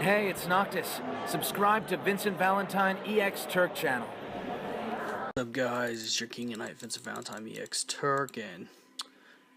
Hey, it's Noctis. Subscribe to Vincent Valentine EX Turk channel. What's up, guys? It's your King and Knight Vincent Valentine EX Turk, and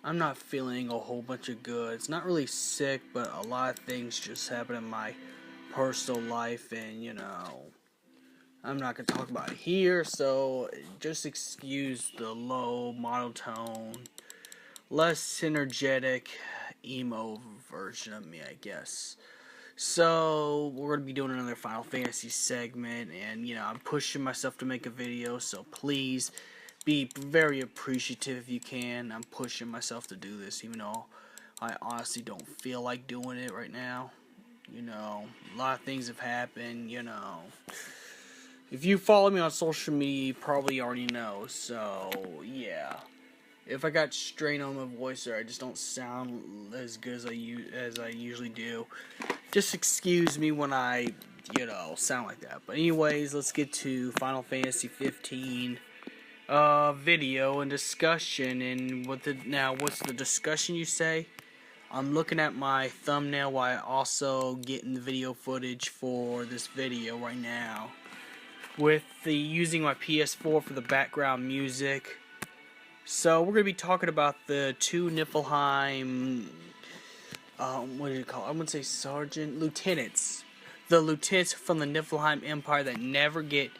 I'm not feeling a whole bunch of good. It's not really sick, but a lot of things just happen in my personal life, and I'm not gonna talk about it here, so just excuse the low monotone, less energetic emo version of me, I guess. So, we're going to be doing another Final Fantasy segment, and, I'm pushing myself to make a video, so please be very appreciative if you can. I'm pushing myself to do this, even though I honestly don't feel like doing it right now. A lot of things have happened, If you follow me on social media, you probably already know, so, yeah. If I got strain on my voice or I just don't sound as good as I usually do, just excuse me when I, sound like that. But anyways, let's get to Final Fantasy 15 video and discussion. And what's the discussion, you say? I'm looking at my thumbnail while also getting the video footage for this video right now, with using my PS4 for the background music. So we're gonna be talking about the two Niflehime, what do you call it? I wouldn't say lieutenants. The lieutenants from the Niflheim Empire that never get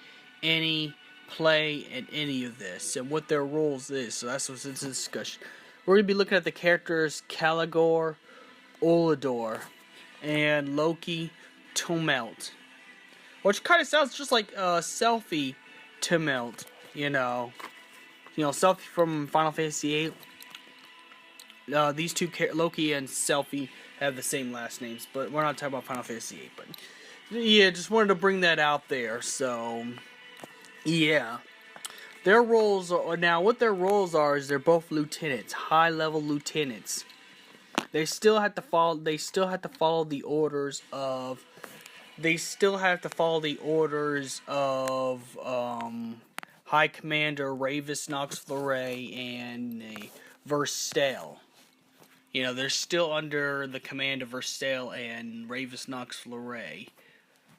any play in any of this, and what their roles is. So that's what's in this discussion. We're gonna be looking at the characters Caligor, Olador, and Loki Tumelt, which kind of sounds just like Selfie Tumelt, Selfie from Final Fantasy VIII. These two, Loki and Selfie, have the same last names, but we're not talking about Final Fantasy VIII. But yeah, just wanted to bring that out there. So yeah, their roles are now. What their roles are is they're both lieutenants, high-level lieutenants. They still have to follow. They still have to follow the orders of. They still have to follow the orders of High Commander Ravis Nox Fleury and Verstale. They're still under the command of Verstale and Ravis Nox Fleury.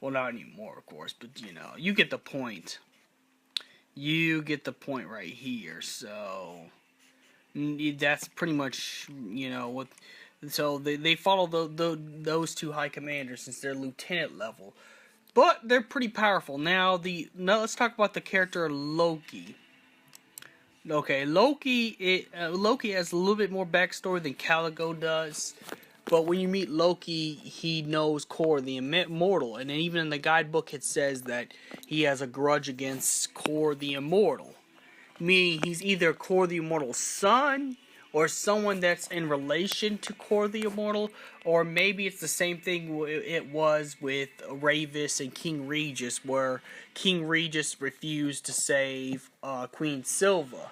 Well, not anymore, of course, but you get the point. You get the point right here. So that's pretty much what. So they follow those two high commanders since they're lieutenant level. But they're pretty powerful. Now let's talk about the character Loki. Okay, Loki has a little bit more backstory than Caligo does. But when you meet Loki, he knows Kor the Immortal, and even in the guidebook it says that he has a grudge against Kor the Immortal, meaning he's either Kor the Immortal's son, or someone that's in relation to Kor the Immortal, or maybe it's the same thing it was with Ravis and King Regis, where King Regis refused to save Queen Silva,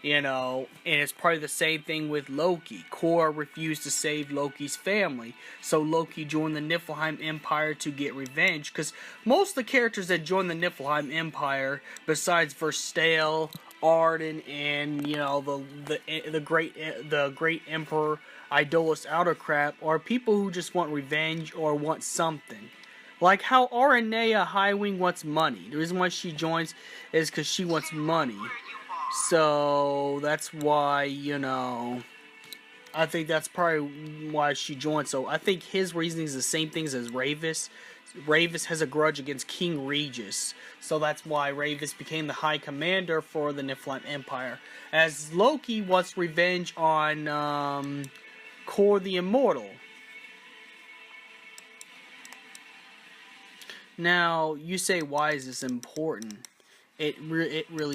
and it's probably the same thing with Loki. Kor refused to save Loki's family, so Loki joined the Niflheim Empire to get revenge, because most of the characters that join the Niflheim Empire, besides Verstale, Arden, and the great Emperor Idolus Autocrat, are people who just want revenge or want something. Like how Aranea Highwing wants money. The reason why she joins is because she wants money. So that's why I think that's probably why she joined. So I think his reasoning is the same things as Ravis. Ravis has a grudge against King Regis, so that's why Ravis became the High Commander for the Niflheim Empire. As Loki wants revenge on Kor the Immortal. Now you say, why is this important? It really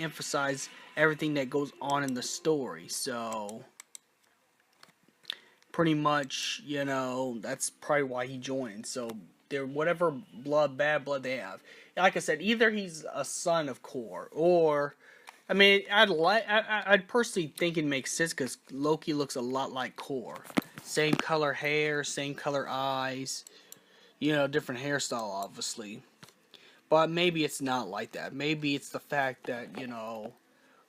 emphasizes everything that goes on in the story. So pretty much, that's probably why he joined. So they're whatever bad blood they have. Like I said, either he's a son of Kor, or I'd personally think it makes sense because Loki looks a lot like Kor. Same color hair, same color eyes, different hairstyle, obviously. But maybe it's not like that. Maybe it's the fact that,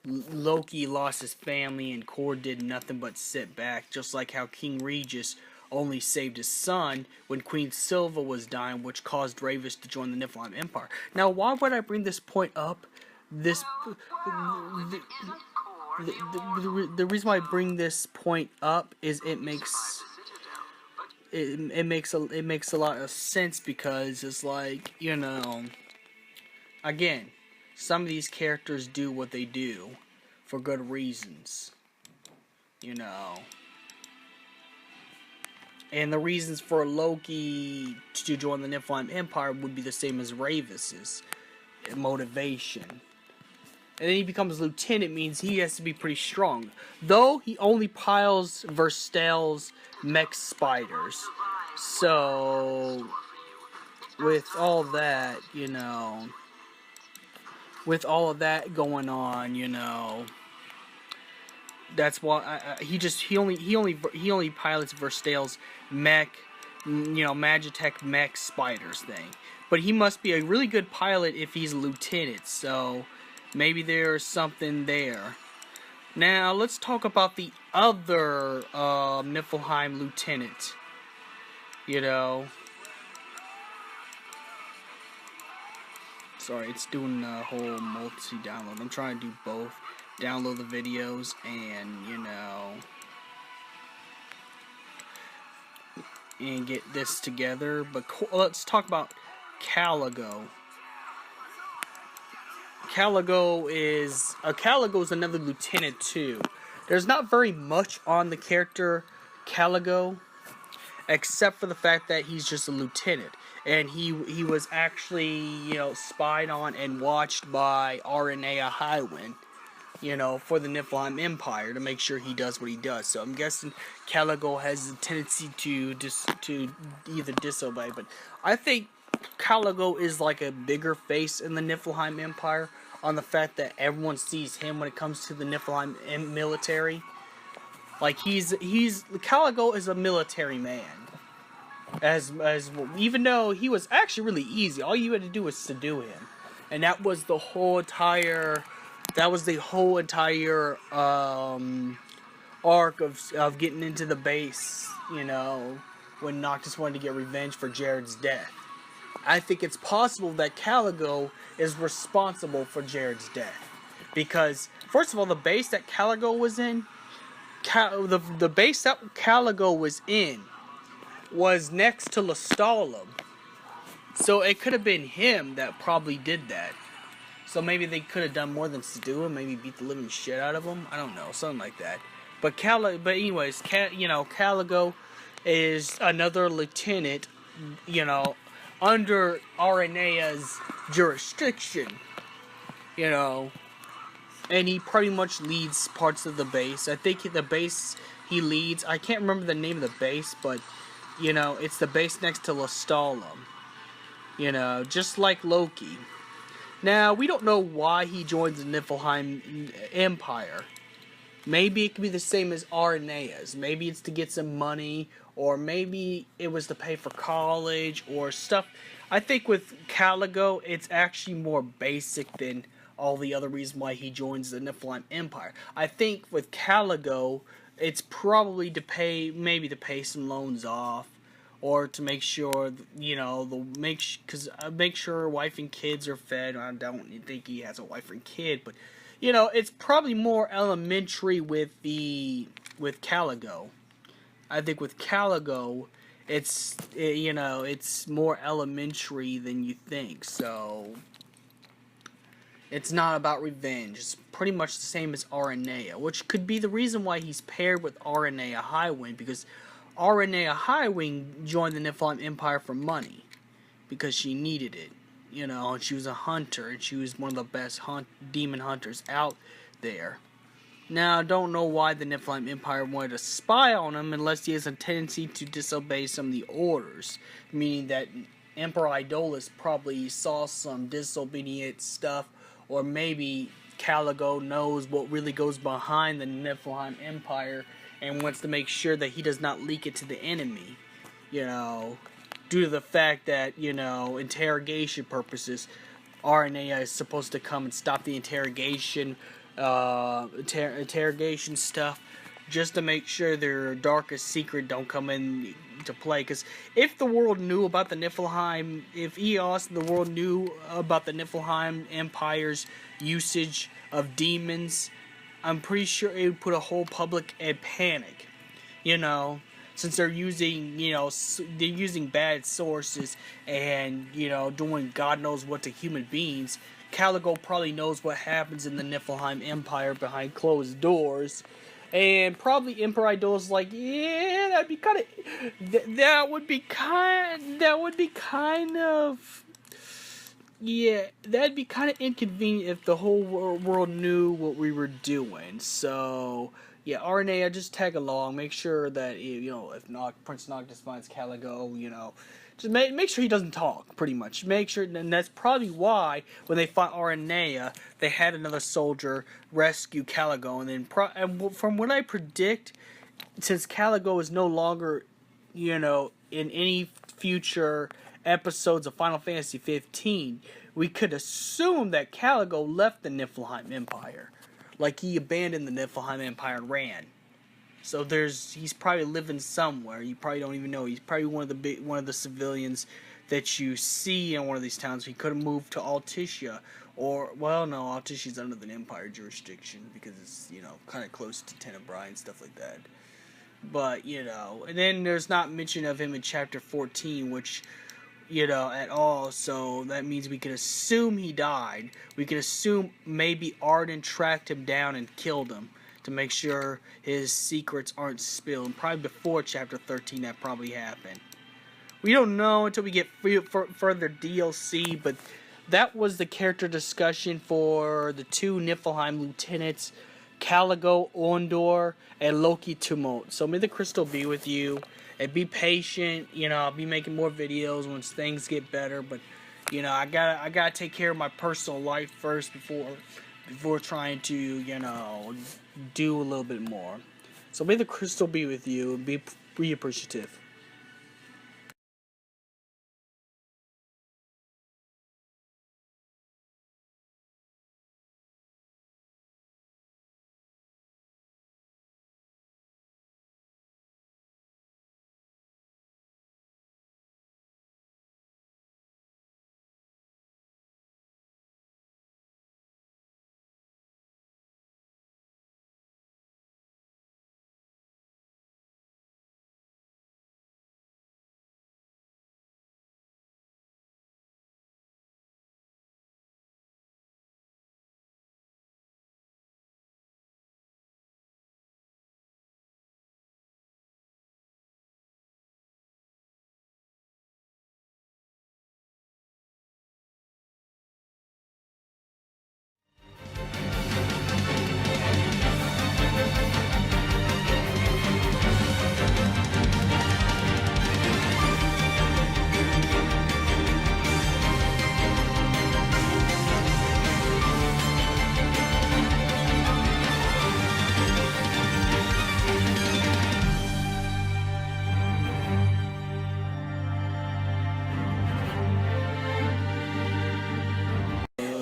Loki lost his family and Kor did nothing but sit back, just like how King Regis only saved his son when Queen Silva was dying, which caused Ravus to join the Niflehime Empire. Now, why would I bring this point up? This the reason why I bring this point up is it makes a lot of sense, because it's like, you know, again, some of these characters do what they do for good reasons, you know. And the reasons for Loki to join the Niflheim Empire would be the same as Ravus's motivation. And then he becomes lieutenant, means he has to be pretty strong. Though he only piles Verstel's mech spiders. So, with all that, you know, with all of that going on, you know, that's why he only pilots Verstel's mech, you know, Magitech mech spiders thing. But he must be a really good pilot if he's a lieutenant. So maybe there's something there. Now let's talk about the other Niflheim lieutenant. You know. Sorry, it's doing a whole multi-download. I'm trying to do both. Download the videos and, you know, and get this together. But let's talk about Caligo. Caligo is another lieutenant too. There's not very much on the character Caligo, except for the fact that he's just a lieutenant, and he was actually, you know, spied on and watched by Aranea Highwind, you know, for the Niflheim Empire to make sure he does what he does. So I'm guessing Caligo has a tendency to either disobey, but I think Caligo is like a bigger face in the Niflheim Empire, on the fact that everyone sees him when it comes to the Niflheim military. Like Caligo is a military man. As even though he was actually really easy, all you had to do was subdue him, and that was the whole entire arc of getting into the base. You know, when Noctis wanted to get revenge for Jared's death. I think it's possible that Caligo is responsible for Jared's death, because first of all, the base that Caligo was in, the base that Caligo was in, was next to Lestalem. So it could have been him that probably did that. So maybe they could have done more than subdue him, maybe beat the living shit out of him. I don't know, something like that. But anyways, you know, Caligo is another lieutenant, you know, under Aranea's jurisdiction, you know, and he pretty much leads parts of the base. I think the base he leads, I can't remember the name of the base, but, you know, it's the base next to Lestalem, you know, just like Loki. Now, we don't know why he joins the Niflheim Empire. Maybe it could be the same as Aranea's. Maybe it's to get some money, or maybe it was to pay for college or stuff. I think with Caligo, it's actually more basic than all the other reasons why he joins the Niflheim Empire. I think with Caligo, it's probably to pay some loans off, or to make sure, you know, make sure wife and kids are fed. I don't think he has a wife and kid, but, you know, it's probably more elementary with Caligo. I think with Caligo, it's more elementary than you think. So it's not about revenge. It's pretty much the same as Aranea, which could be the reason why he's paired with Aranea Highwind, because Aranea Highwind joined the Niflheim Empire for money, because she needed it. You know, and she was a hunter, and she was one of the best demon hunters out there. Now, I don't know why the Niflheim Empire wanted to spy on him unless he has a tendency to disobey some of the orders. Meaning that Emperor Idolus probably saw some disobedient stuff, or maybe Caligo knows what really goes behind the Niflheim Empire and wants to make sure that he does not leak it to the enemy. You know, due to the fact that, you know, interrogation purposes, Aranea is supposed to come and stop the interrogation stuff, just to make sure their darkest secret don't come into play. Because if the world knew about the Niflehime, if Eos and the world knew about the Niflheim Empire's usage of demons, I'm pretty sure it would put a whole public in panic. You know, since they're using, they're using bad sources and, doing God knows what to human beings. Caligo probably knows what happens in the Niflheim Empire behind closed doors. And probably Emperor Idol's like, yeah, that'd be kind of, that would be kind of, yeah, that'd be kind of inconvenient if the whole world knew what we were doing. So, yeah, RNA, just tag along. Make sure that, if Prince Noctis finds Caligo, just make sure he doesn't talk, pretty much. Make sure, and that's probably why, when they fought Aranea, they had another soldier rescue Caligo, and then, and from what I predict, since Caligo is no longer, in any future episodes of Final Fantasy 15, we could assume that Caligo left the Niflheim Empire. Like, he abandoned the Niflheim Empire and ran. So he's probably living somewhere. You probably don't even know. He's probably one of the civilians that you see in one of these towns. He could have moved to Altitia, or Altitia's under the Empire jurisdiction because it's kind of close to Tenebrae and stuff like that. But and then there's not mention of him in Chapter 14, which at all. So that means we can assume he died. We can assume maybe Arden tracked him down and killed him, to make sure his secrets aren't spilled. And probably before Chapter 13 that probably happened. We don't know until we get further DLC, but that was the character discussion for the two Niflheim lieutenants, Caligo Ondor and Loki Tumult. So may the crystal be with you, and be patient. I'll be making more videos once things get better, but I gotta take care of my personal life first before trying to, do a little bit more. So may the crystal be with you, and be appreciative.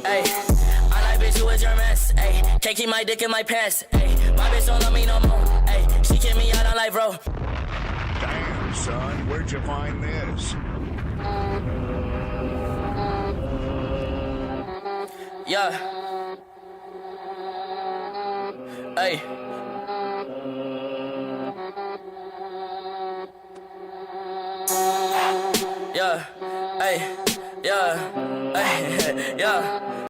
Ay, I like bitch, you was your mess. Ay, can't keep my dick in my pants. Ay, my bitch don't love me no more. Ay, she kicked me out on life, bro. Damn, son, where'd you find this? Yeah. Ay. Yeah. Ay. Yeah. Ay. Yeah.